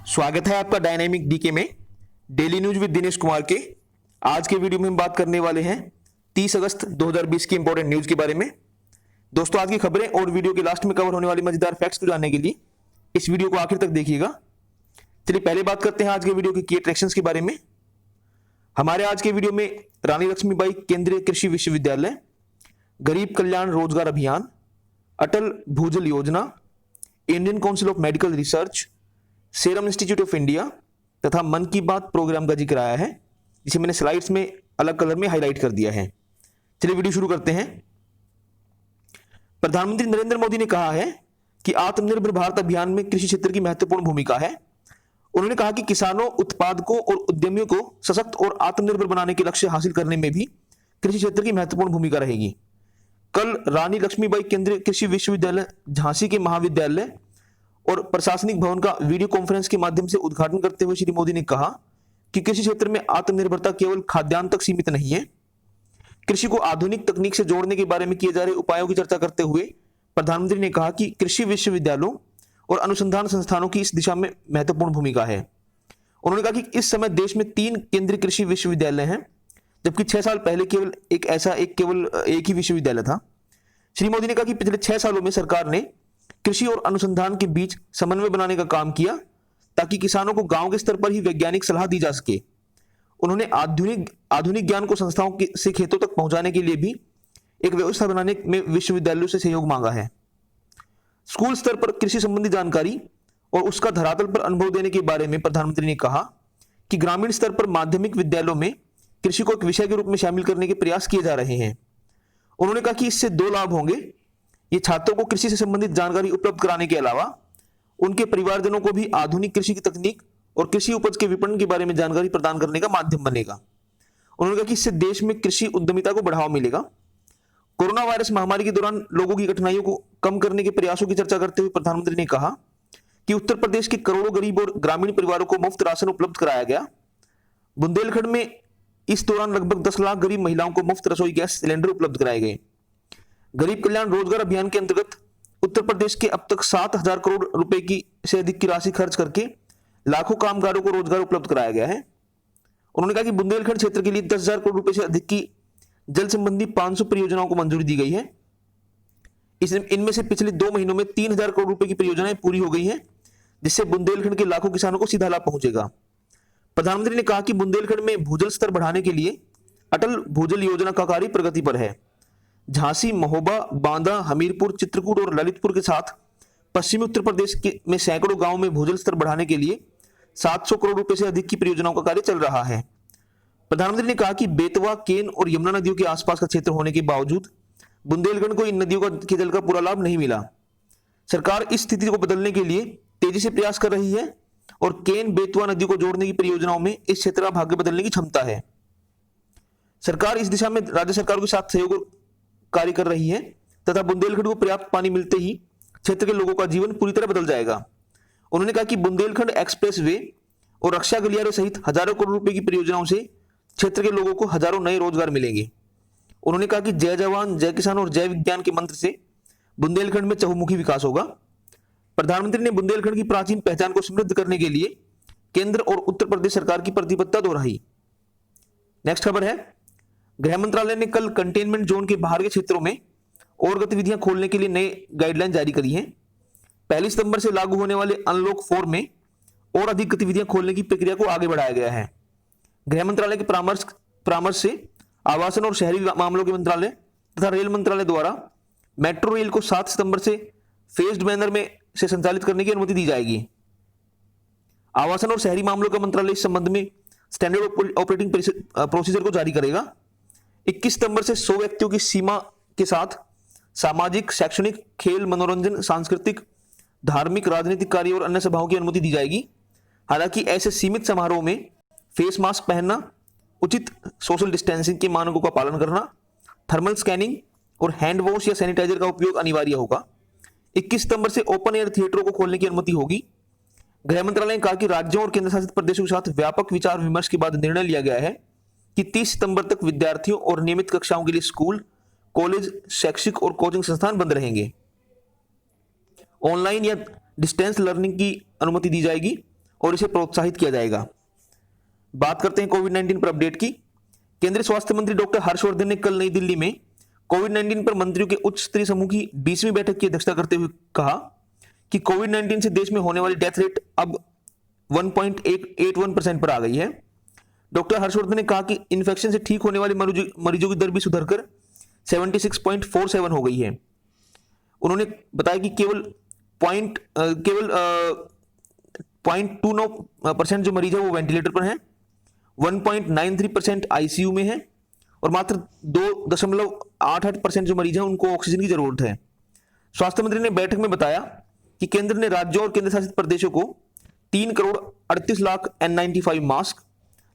स्वागत है आपका डायनेमिक डीके में daily news with Dinesh Kumar के। आज के वीडियो में हम बात करने वाले हैं 30 अगस्त 2020 की इंपॉर्टेंट न्यूज के बारे में। दोस्तों, आज की खबरें और वीडियो के लास्ट में कवर होने वाली मजेदार फैक्ट्स को जानने के लिए इस वीडियो को आखिर तक देखिएगा। चलिए पहले बात करते हैं आज के वीडियो के की अट्रैक्शंस के बारे में। हमारे आज के वीडियो में रानी लक्ष्मीबाई केंद्रीय कृषि विश्वविद्यालय, गरीब कल्याण रोजगार अभियान, अटल भूजल योजना, Indian council of medical research, serum institute of India तथा मन की बात प्रोग्राम का जिक्र आया है, जिसे मैंने स्लाइड्स में अलग कलर में हाईलाइट कर दिया है। चलिए वीडियो शुरू करते हैं। प्रधानमंत्री नरेंद्र मोदी ने कहा है कि आत्मनिर्भर भारत अभियान में कृषि क्षेत्र की महत्वपूर्ण भूमिका है। उन्होंने कहा कि किसानों, उत्पादकों और उद्यमियों को सशक्त और आत्मनिर्भर बनाने के लक्ष्य हासिल करने में भी कृषि क्षेत्र की महत्वपूर्ण भूमिका रहेगी। कल रानी लक्ष्मीबाई केंद्रीय कृषि विश्वविद्यालय झांसी के महाविद्यालय और प्रशासनिक भवन का वीडियो कॉन्फ्रेंस के माध्यम से उद्घाटन करते हुए श्री मोदी ने कहा कि कृषि क्षेत्र में आत्मनिर्भरता केवल खाद्यान्न तक सीमित नहीं है। कृषि को आधुनिक तकनीक से जोड़ने के बारे में किए जा रहे उपायों की चर्चा करते हुए प्रधानमंत्री ने कहा कि कृषि विश्वविद्यालयों और अनुसंधान संस्थानों की इस दिशा में महत्वपूर्ण भूमिका है। उन्होंने कहा कि इस समय देश में 3 केंद्रीय कृषि विश्वविद्यालय हैं, जबकि 6 साल पहले केवल एक ही विश्वविद्यालय था। श्री मोदी ने कहा कि पिछले 6 सालों में सरकार ने कृषि और अनुसंधान के बीच समन्वय बनाने का काम किया, ताकि किसानों को गांव के स्तर पर ही वैज्ञानिक सलाह दी जा सके। उन्होंने आधुनिक ज्ञान को संस्थाओं से खेतों तक पहुंचाने के लिए भी एक व्यवस्था बनाने में विश्वविद्यालयों से सहयोग मांगा है। स्कूल स्तर पर कृषि संबंधी जानकारी और उसका धरातल पर अनुभव देने के बारे में प्रधानमंत्री ने कहा कि ग्रामीण स्तर पर माध्यमिक विद्यालयों में कृषि को एक विषय के रूप में शामिल करने के प्रयास किए जा रहे हैं। उन्होंने कहा कि इससे 2 लाभ होंगे। ये छात्रों को कृषि से संबंधित जानकारी उपलब्ध कराने के अलावा उनके परिवारजनों को भी आधुनिक कृषि की तकनीक और कृषि उपज के विपणन के बारे में जानकारी प्रदान करने का माध्यम बनेगा। उन्होंने कहा कि इससे देश में कृषि उद्यमिता को बढ़ावा मिलेगा। कोरोना वायरस महामारी के दौरान लोगों की कठिनाइयों को कम करने के प्रयासों की चर्चा करते हुए प्रधानमंत्री ने कहा कि उत्तर प्रदेश के करोड़ों गरीब और ग्रामीण परिवारों को मुफ्त राशन उपलब्ध कराया गया। बुंदेलखंड में इस दौरान लगभग 10 लाख गरीब महिलाओं को मुफ्त रसोई गैस सिलेंडर उपलब्ध कराए गए। गरीब कल्याण रोजगार अभियान के अंतर्गत उत्तर प्रदेश के अब तक 7,000 करोड़ रुपए की से अधिक की राशि खर्च करके लाखों कामगारों को रोजगार उपलब्ध कराया गया है। उन्होंने कहा कि बुंदेलखंड क्षेत्र के लिए 10,000 करोड़ रुपए से अधिक की जल संबंधी 500 परियोजनाओं को मंजूरी दी गई है। इनमें से पिछले 2 महीनों में 3,000 करोड़ रुपए की परियोजनाएं पूरी हो गई हैं, जिससे बुंदेलखंड के लाखों किसानों को सीधा लाभ पहुंचेगा। प्रधानमंत्री ने कहा कि बुंदेलखंड में भूजल स्तर बढ़ाने के लिए अटल भूजल योजना का कार्य प्रगति पर है। झांसी, महोबा, बांदा, हमीरपुर, चित्रकूट और ललितपुर के साथ पश्चिमी उत्तर प्रदेश में सैकड़ों गांवों में भूजल स्तर बढ़ाने के लिए 700 करोड़ रुपए से अधिक की परियोजनाओं का कार्य चल रहा है। प्रधानमंत्री ने कहा कि बेतवा, केन और यमुना नदियों के आसपास का क्षेत्र होने के बावजूद बुंदेलखंड को इन नदियों के जल का पूरा लाभ नहीं मिला। सरकार इस स्थिति को बदलने के लिए तेजी से प्रयास कर रही है और केन, बेतवा नदियों को जोड़ने की परियोजनाओं में इस क्षेत्र का भाग्य बदलने की क्षमता है। सरकार इस दिशा में राज्य सरकारों के साथ सहयोग कार्य कर रही है तथा बुंदेलखंड को पर्याप्त पानी मिलते ही क्षेत्र के लोगों का जीवन पूरी तरह बदल जाएगा। उन्होंने कहा कि बुंदेलखंड एक्सप्रेस वे और रक्षा गलियारे सहित हजारों करोड़ रुपए की परियोजनाओं से क्षेत्र के लोगों को हजारों नए रोजगार मिलेंगे। उन्होंने कहा कि जय जवान, जय किसान और जय विज्ञान के मंत्र से बुंदेलखंड में चहुमुखी विकास होगा। प्रधानमंत्री ने बुंदेलखंड की प्राचीन पहचान को समृद्ध करने के लिए केंद्र और उत्तर प्रदेश सरकार की प्रतिबद्धता दोहराई। नेक्स्ट खबर है, गृह मंत्रालय ने कल कंटेनमेंट जोन के बाहर के क्षेत्रों में और गतिविधियां खोलने के लिए नए गाइडलाइन जारी करी हैं। 1 सितंबर से लागू होने वाले अनलॉक 4 में और अधिक गतिविधियां खोलने की प्रक्रिया को आगे बढ़ाया गया है। गृह मंत्रालय के परामर्श से आवासन और शहरी मामलों के मंत्रालय तथा रेल मंत्रालय द्वारा मेट्रो रेल को 7 सितंबर से फेज्ड मैनर में से संचालित करने की अनुमति दी जाएगी। आवासन और शहरी मामलों का मंत्रालय इस संबंध में स्टैंडर्ड ऑपरेटिंग प्रोसीजर को जारी करेगा। 21 सितंबर से 100 व्यक्तियों की सीमा के साथ सामाजिक, शैक्षणिक, खेल, मनोरंजन, सांस्कृतिक, धार्मिक, राजनीतिक कार्य और अन्य सभाओं की अनुमति दी जाएगी। हालांकि ऐसे सीमित समारोह में फेस मास्क पहनना, उचित सोशल डिस्टेंसिंग के मानकों का पालन करना, थर्मल स्कैनिंग और हैंड वॉश या सैनिटाइजर का उपयोग अनिवार्य होगा। 21 सितंबर से ओपन एयर थिएटरों को खोलने की अनुमति होगी। गृह मंत्रालय ने कहा कि राज्यों और केंद्र शासित प्रदेशों के साथ व्यापक विचार विमर्श के बाद निर्णय लिया गया है कि 30 सितंबर तक विद्यार्थियों और नियमित कक्षाओं के लिए स्कूल, कॉलेज, शैक्षिक और कोचिंग संस्थान बंद रहेंगे। ऑनलाइन या डिस्टेंस लर्निंग की अनुमति दी जाएगी और इसे प्रोत्साहित किया जाएगा। बात करते हैं कोविड-19 पर अपडेट की। केंद्रीय स्वास्थ्य मंत्री डॉक्टर हर्षवर्धन ने कल नई दिल्ली में कोविड-19 पर मंत्रियों के उच्च स्तरीय समूह की 20वीं बैठक की अध्यक्षता करते हुए कहा कि कोविड-19 से देश में होने वाली डेथ रेट अब 1.81% पर आ गई है। डॉक्टर हर्षवर्धन ने कहा कि इन्फेक्शन से ठीक होने वाले मरीजों की दर भी सुधरकर 76.47 हो गई है। उन्होंने बताया कि केवल 0.29% जो मरीज है वो वेंटिलेटर पर हैं, 1.93% आईसीयू में है और मात्र 2.88% जो मरीज हैं उनको ऑक्सीजन की जरूरत है। स्वास्थ्य मंत्री ने बैठक में बताया कि केंद्र ने राज्यों और केंद्र शासित प्रदेशों को 3 करोड़ 38 लाख N95 मास्क,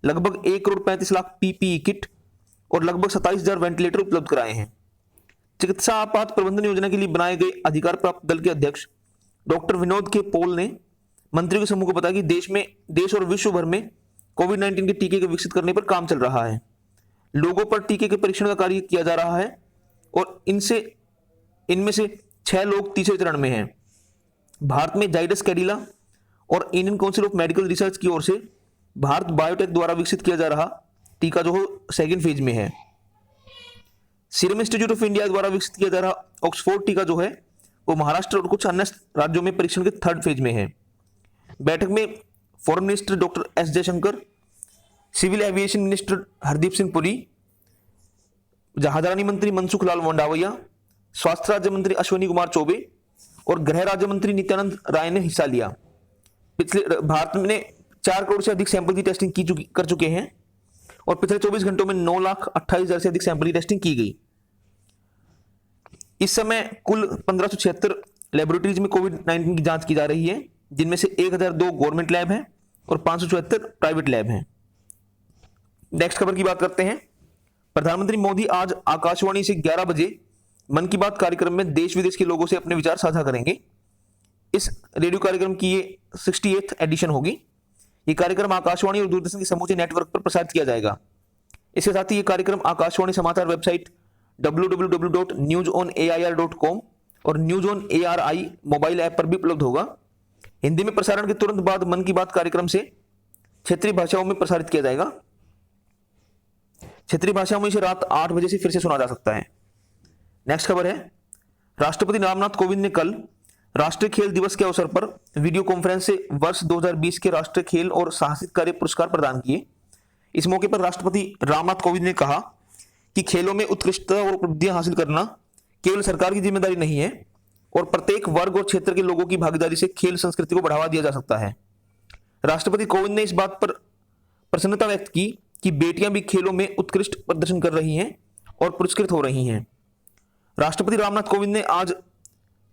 लगभग 1 करोड़ 35 लाख पीपीई किट और लगभग 27,000 वेंटिलेटर उपलब्ध कराए हैं। चिकित्सा आपात प्रबंधन योजना के लिए बनाए गए अधिकार प्राप्त दल के अध्यक्ष डॉक्टर विनोद के पॉल ने मंत्रियों के समूह को बताया कि देश और विश्व भर में कोविड-19 के टीके को विकसित करने पर काम चल रहा है। लोगों पर टीके के परीक्षण का कार्य किया जा रहा है और इनमें से 6 लोग तीसरे चरण में हैं। भारत में जाइडस कैडिला और Indian council of medical research की ओर से भारत बायोटेक द्वारा विकसित किया जा रहा टीका जो हो सेकेंड फेज में है। सीरम इंस्टीट्यूट ऑफ इंडिया द्वारा विकसित किया जा रहा ऑक्सफोर्ड टीका जो है वो महाराष्ट्र और कुछ अन्य राज्यों में परीक्षण के 3rd फेज में है। बैठक में foreign minister doctor S Jaishankar, civil aviation minister Hardeep Singh Puri, जहाजरानी मंत्री मनसुख लाल मंडाविया, स्वास्थ्य राज्य मंत्री अश्विनी कुमार चौबे और गृह राज्य मंत्री नित्यानंद राय ने हिस्सा लिया। भारत में 4 करोड़ से अधिक सैंपल की टेस्टिंग कर चुके हैं और पिछले 24 घंटों में 9,28,000 से अधिक सैंपल की टेस्टिंग की गई। इस समय कुल 1576 लेबोरेटरीज में कोविड-19 की जांच की जा रही है, जिनमें से 1002 गवर्नमेंट लैब हैं और 574 प्राइवेट लैब हैं। नेक्स्ट खबर की बात करते हैं। प्रधानमंत्री मोदी आज आकाशवाणी से 11 बजे मन की बात कार्यक्रम में देश विदेश के लोगों से अपने विचार साझा करेंगे। इस रेडियो कार्यक्रम की ये 68th एडिशन होगी। ये कार्यक्रम आकाशवाणी और दूरदर्शन के समूचे नेटवर्क पर प्रसारित किया जाएगा। इसके साथ ही ये कार्यक्रम आकाशवाणी समाचार वेबसाइट www.newsonair.com और news on ARI mobile app पर भी उपलब्ध होगा। हिंदी में प्रसारण के तुरंत बाद मन की बात कार्यक्रम से क्षेत्रीय भाषाओं में प्रसारित किया जाएगा। क्षेत्रीय भाषाओं में इसे रात 8 बजे से फिर से सुना जा सकता है। नेक्स्ट खबर है, राष्ट्रपति रामनाथ कोविंद ने कल राष्ट्रीय खेल दिवस के अवसर पर वीडियो कॉन्फ्रेंस से वर्ष 2020 के राष्ट्रीय खेल और साहसिक कार्य पुरस्कार प्रदान किए। इस मौके पर राष्ट्रपति रामनाथ कोविंद ने कहा कि खेलों में उत्कृष्टता और उपलब्धियां हासिल करना केवल सरकार की जिम्मेदारी नहीं है और प्रत्येक वर्ग और क्षेत्र के लोगों की भागीदारी से खेल संस्कृति को बढ़ावा दिया जा सकता है। राष्ट्रपति कोविंद ने इस बात पर प्रसन्नता व्यक्त की कि बेटियां भी खेलों में उत्कृष्ट प्रदर्शन कर रही हैं और पुरस्कृत हो रही हैं। राष्ट्रपति रामनाथ कोविंद ने आज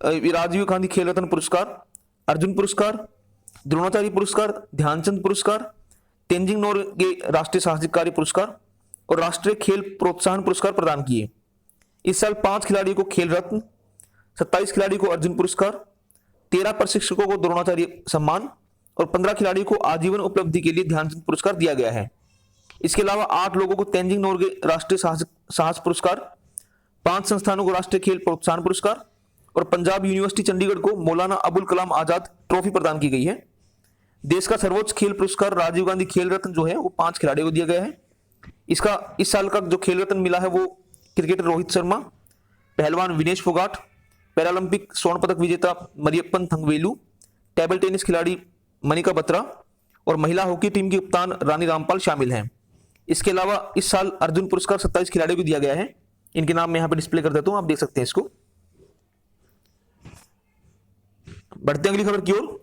राजीव गांधी खेल रत्न पुरस्कार, अर्जुन पुरस्कार, द्रोणाचार्य पुरस्कार, ध्यानचंद पुरस्कार, तेंजिंग नोर्गे राष्ट्रीय साहसिक कार्य पुरस्कार और राष्ट्रीय खेल प्रोत्साहन पुरस्कार प्रदान किए। इस साल 5 खिलाड़ियों को खेल रत्न, 27 खिलाड़ियों को अर्जुन पुरस्कार, 13 प्रशिक्षकों को द्रोणाचार्य सम्मान और 15 खिलाड़ियों को आजीवन उपलब्धि के लिए ध्यानचंद पुरस्कार दिया गया है। इसके अलावा 8 लोगों को तेंजिंग नोर्गे राष्ट्रीय साहस पुरस्कार, 5 संस्थानों को राष्ट्रीय खेल प्रोत्साहन पुरस्कार और पंजाब यूनिवर्सिटी चंडीगढ़ को मौलाना अबुल कलाम आजाद ट्रॉफी प्रदान की गई है। देश का सर्वोच्च खेल पुरस्कार राजीव गांधी खेल रत्न जो है वो 5 खिलाड़ियों को दिया गया है। इस साल का जो खेल रत्न मिला है वो क्रिकेटर रोहित शर्मा, पहलवान विनेश फोगाट, पैरालंपिक स्वर्ण पदक विजेता मरियप्पन थंगवेलू, टेबल टेनिस खिलाड़ी मनिका बत्रा और महिला हॉकी टीम की कप्तान रानी रामपाल शामिल हैं। इसके अलावा इस साल अर्जुन पुरस्कार 27 खिलाड़ियों को दिया गया है। इनके नाम मैं यहाँ पे डिस्प्ले कर देता हूँ, आप देख सकते हैं इसको। बढ़ते हैं अगली खबर की ओर।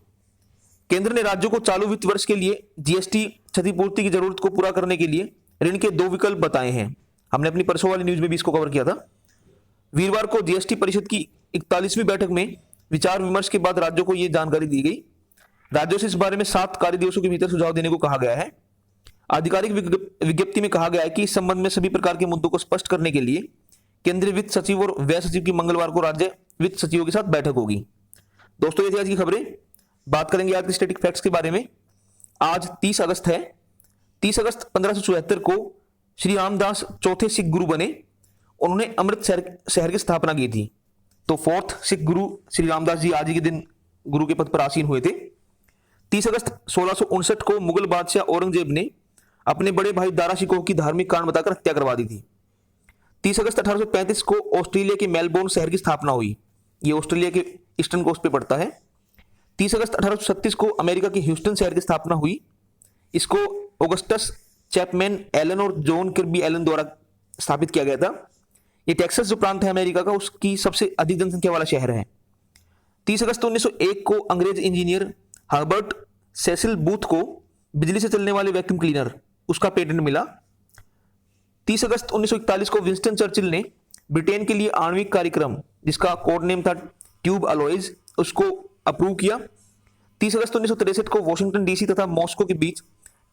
केंद्र ने राज्यों को चालू वित्त वर्ष के लिए जीएसटी क्षतिपूर्ति की जरूरत को पूरा करने के लिए ऋण के 2 विकल्प बताए हैं। हमने अपनी परसों वाली न्यूज में भी इसको कवर किया था। वीरवार को जीएसटी परिषद की 41वीं बैठक में विचार विमर्श के बाद राज्यों को यह जानकारी दी गई। राज्यों से इस बारे में 7 कार्य दिवसों के भीतर सुझाव देने को कहा गया है। आधिकारिक विज्ञप्ति में कहा गया है कि इस संबंध में सभी प्रकार के मुद्दों को स्पष्ट करने के लिए केंद्रीय वित्त सचिव और व्यय सचिव की मंगलवार को राज्य वित्त सचिवों के साथ बैठक होगी। दोस्तों ये थी आज की खबरें। बात करेंगे आज के स्टैटिक फैक्ट्स के बारे में। आज 30 अगस्त है। 30 अगस्त 1574 को श्री रामदास चौथे सिख गुरु बने। उन्होंने अमृतसर शहर की स्थापना की थी। तो 4th सिख गुरु श्री रामदास जी आज ही के दिन गुरु के पद पर आसीन हुए थे। 30 अगस्त 1659 को मुगल बादशाह औरंगजेब ने अपने बड़े भाई दारा शिकोह की धार्मिक कारण बताकर हत्या करवा दी थी। 30 अगस्त 1835 को ऑस्ट्रेलिया के मेलबोर्न शहर की स्थापना हुई। ये ऑस्ट्रेलिया के ईस्टर्न कोस्ट पे पड़ता है। 30 अगस्त 1836 को अमेरिका के ह्यूस्टन शहर की स्थापना हुई। इसको ऑगस्टस चैपमैन एलन और जॉन किर्बी एलन द्वारा स्थापित किया गया था। ये टेक्सास जो प्रांत है अमेरिका का, उसकी सबसे अधिक जनसंख्या वाला शहर है। 30 अगस्त 1901 को अंग्रेज इंजीनियर हर्बर्ट सेसिल बूथ को बिजली से चलने वाले वैक्यूम क्लीनर उसका पेटेंट मिला। 30 अगस्त 1941 को विंस्टन चर्चिल ने ब्रिटेन के लिए आणविक कार्यक्रम, जिसका कोड नेम था ट्यूब अलॉयज, उसको अप्रूव किया। 30 अगस्त 1963 को वॉशिंगटन डीसी तथा मॉस्को के बीच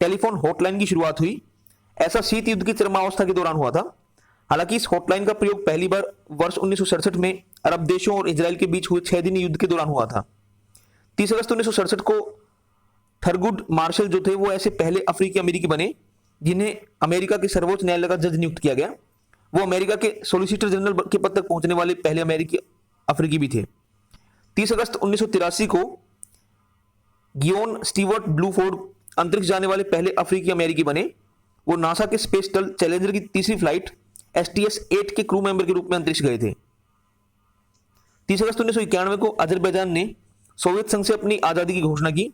टेलीफोन हॉटलाइन की शुरुआत हुई। ऐसा शीत युद्ध की चरमावस्था के दौरान हुआ था। हालांकि इस हॉटलाइन का प्रयोग पहली बार वर्ष 1967 में अरब देशों और इजराइल के बीच हुए 6 दिनी युद्ध के दौरान हुआ था। 30 अगस्त 1967 को थरगुड मार्शल जो थे वो ऐसे पहले अफ्रीकी अमेरिकी बने जिन्हें अमेरिका के सर्वोच्च न्यायालय का जज नियुक्त किया गया। वो अमेरिका के सोलिसिटर जनरल के पद तक पहुंचने वाले पहले अमेरिकी अफ्रीकी भी थे। 30 अगस्त 1983 को गियोन स्टीवर्ट ब्लूफोर्ड अंतरिक्ष जाने वाले पहले अफ्रीकी अमेरिकी बने। वो नासा के स्पेस शटल चैलेंजर की तीसरी फ्लाइट STS-8 के क्रू मेंबर के रूप में अंतरिक्ष गए थे। 30 अगस्त 1991 को अजरबैजान ने सोवियत संघ से अपनी आजादी की घोषणा की।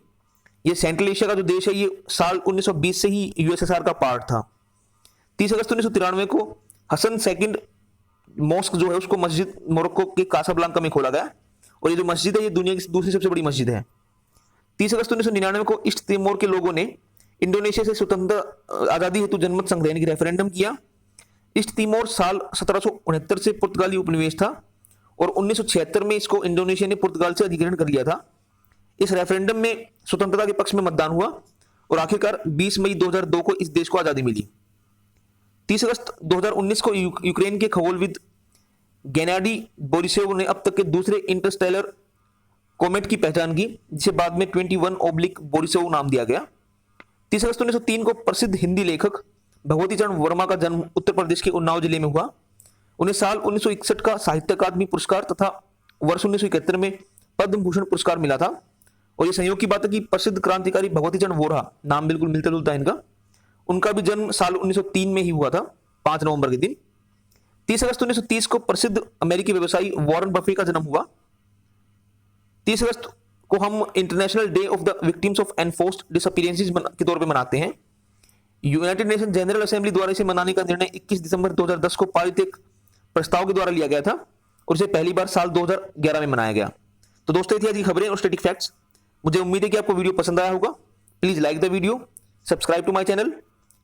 ये सेंट्रल एशिया का जो देश है ये साल 1920 से ही USSR का पार्ट था। 30 अगस्त 1993 को हसन सेकंड मॉस्क जो है उसको मस्जिद मोरक्को के कासाब्लांका में खोला गया और ये जो मस्जिद है ये दुनिया की दूसरी सबसे बड़ी मस्जिद है। 30 अगस्त 1999 को ईस्ट तिमोर के लोगों ने इंडोनेशिया से स्वतंत्र आजादी हेतु जनमत संग्रह यानी कि रेफरेंडम किया। ईस्ट तिमोर साल 1769 से पुर्तगाली उपनिवेश था और 1976 में इसको इंडोनेशिया ने पुर्तगाल से अधिग्रहण कर लिया था। इस रेफरेंडम में स्वतंत्रता के पक्ष में मतदान हुआ और आखिरकार 20 मई 2002 को इस देश को आजादी मिली। 30 अगस्त 2019 को यूक्रेन के खगोलविद गेनाडी बोरिसेव ने अब तक के दूसरे इंटरस्टेलर कोमेट की पहचान की, जिसे बाद में 21 बोरिसेव नाम दिया गया। 30 अगस्त 1903 को प्रसिद्ध हिंदी लेखक भगवती चरण वर्मा का जन्म उत्तर प्रदेश के उन्नाव जिले में हुआ। उन्हें साल 1961 का साहित्य अकादमी पुरस्कार तथा वर्ष 1971 में पद्म भूषण पुरस्कार मिला था। और ये संयोग की बात है कि प्रसिद्ध क्रांतिकारी भगवती चरण वोरा, नाम बिल्कुल मिलता जुलता है इनका, उनका भी जन्म साल 1903 में ही हुआ था, 5 नवंबर के दिन। 30 अगस्त 1930 को प्रसिद्ध अमेरिकी व्यवसायी वॉरेन बफे का जन्म हुआ। 30 अगस्त को हम international day of the victims of enforced disappearances के तौर पे मनाते हैं। यूनाइटेड नेशन जनरल असेंबली द्वारा इसे मनाने का निर्णय 21 दिसंबर 2010 को पारित एक प्रस्ताव के द्वारा लिया गया था और इसे पहली बार साल 2011 में मनाया गया। तो दोस्तों, ये थी आज की खबरें और स्टैटिक फैक्ट्स। मुझे उम्मीद है कि आपको वीडियो पसंद आया होगा। Please like the video, subscribe to my channel,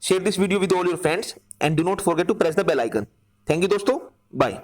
share this video with all your friends and do not forget to press the bell icon. Thank you दोस्तों, बाय।